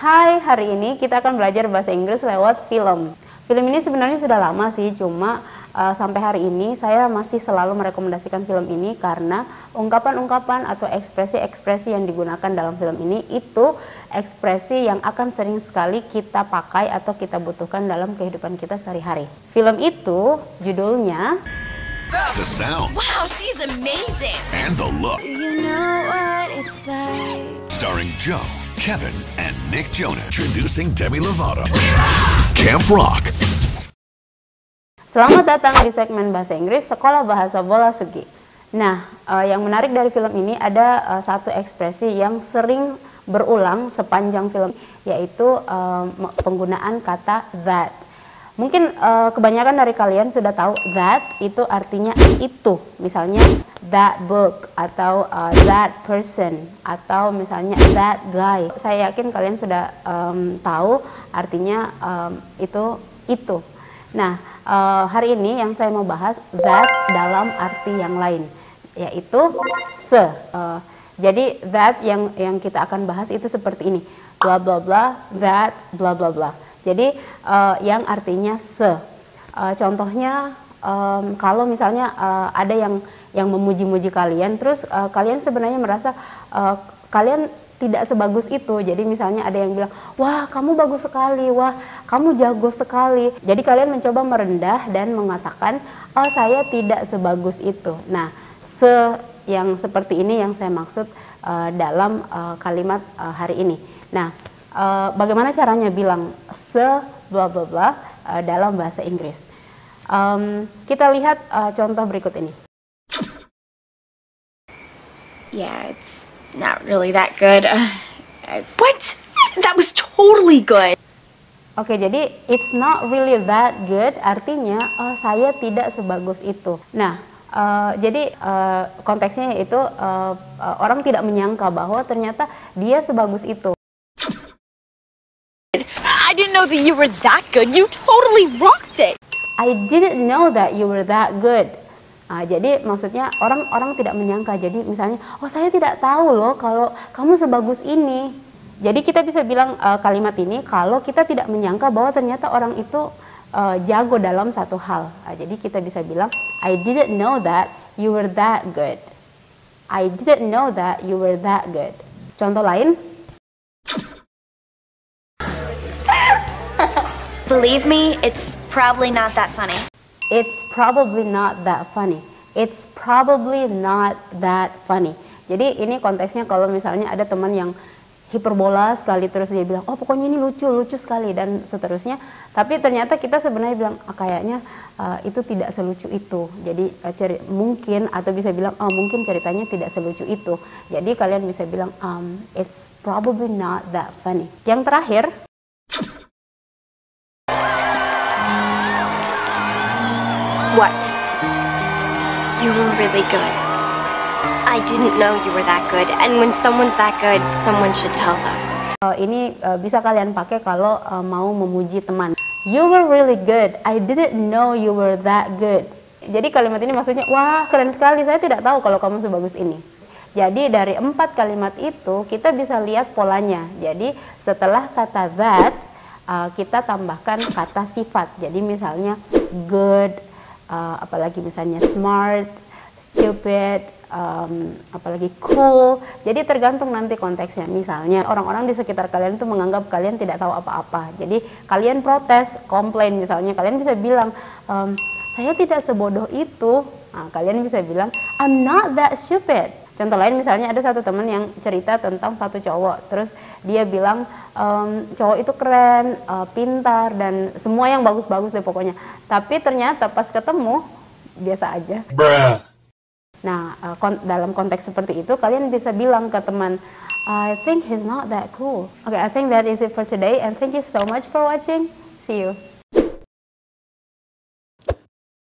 Hai, hari ini kita akan belajar bahasa Inggris lewat film. Film ini sebenarnya sudah lama sih, cuma sampai hari ini saya masih selalu merekomendasikan film ini karena ungkapan-ungkapan atau ekspresi-ekspresi yang digunakan dalam film ini itu ekspresi yang akan sering sekali kita pakai atau kita butuhkan dalam kehidupan kita sehari-hari. Film itu judulnya The sound. Wow, she's amazing. And the look. You know what it's like. Starring Joe, Kevin, and Nick Jonas. Introducing Demi Lovato. Camp Rock. Selamat datang di segmen Bahasa Inggris Sekolah Bahasa Bola Sugi. Nah, yang menarik dari film ini ada satu ekspresi yang sering berulang sepanjang film, yaitu penggunaan kata that. Mungkin kebanyakan dari kalian sudah tahu that itu artinya itu. Misalnya that book atau that person atau misalnya that guy. Saya yakin kalian sudah tahu artinya itu. Nah, hari ini yang saya mau bahas that dalam arti yang lain, yaitu se. Jadi that yang kita akan bahas itu seperti ini, bla bla bla, that bla bla bla. Jadi yang artinya se. Contohnya kalau misalnya ada yang memuji-muji kalian, terus kalian sebenarnya merasa kalian tidak sebagus itu. Jadi misalnya ada yang bilang, wah kamu bagus sekali, wah kamu jago sekali. Jadi kalian mencoba merendah dan mengatakan, oh saya tidak sebagus itu. Nah, se yang seperti ini yang saya maksud dalam kalimat hari ini. Nah, bagaimana caranya bilang se bla bla bla dalam bahasa Inggris? Kita lihat contoh berikut ini. Yeah, it's not really that good. What? That was totally good. Oke, jadi it's not really that good artinya saya tidak sebagus itu. Nah, jadi konteksnya yaitu orang tidak menyangka bahwa ternyata dia sebagus itu. I didn't know that you were that good. You totally rocked it. I didn't know that you were that good. Jadi maksudnya orang tidak menyangka. Jadi misalnya, oh saya tidak tahu loh kalau kamu sebagus ini. Jadi kita bisa bilang kalimat ini kalau kita tidak menyangka bahwa ternyata orang itu jago dalam satu hal. Jadi kita bisa bilang, I didn't know that you were that good. I didn't know that you were that good. Contoh lain. Believe me, it's probably not that funny. It's probably not that funny. It's probably not that funny. Jadi ini konteksnya kalau misalnya ada teman yang hiperbola sekali terus dia bilang, oh pokoknya ini lucu sekali dan seterusnya. Tapi ternyata kita sebenarnya bilang, kayaknya itu tidak selucu itu. Jadi mungkin atau bisa bilang, oh mungkin ceritanya tidak selucu itu. Jadi kalian bisa bilang, it's probably not that funny. Yang terakhir. What? You were really good. I didn't know you were that good. And when someone's that good, someone should tell them. Ini bisa kalian pakai kalau mau memuji teman. You were really good. I didn't know you were that good. Jadi kalimat ini maksudnya, wah keren sekali. Saya tidak tahu kalau kamu sebagus ini. Jadi dari 4 kalimat itu kita bisa lihat polanya. Jadi setelah kata that, kita tambahkan kata sifat. Jadi misalnya good, apalagi misalnya smart, stupid, apalagi cool. Jadi tergantung nanti konteksnya. Misalnya orang-orang di sekitar kalian itu menganggap kalian tidak tahu apa-apa. Jadi kalian protes, komplain misalnya, kalian bisa bilang, saya tidak sebodoh itu. Nah, kalian bisa bilang, I'm not that stupid. Contoh lain misalnya ada satu teman yang cerita tentang satu cowok. Terus dia bilang cowok itu keren, pintar, dan semua yang bagus-bagus deh pokoknya. Tapi ternyata pas ketemu biasa aja. Bruh. Nah, dalam konteks seperti itu kalian bisa bilang ke teman, I think he's not that cool. Okay, I think that is it for today and thank you so much for watching. See you.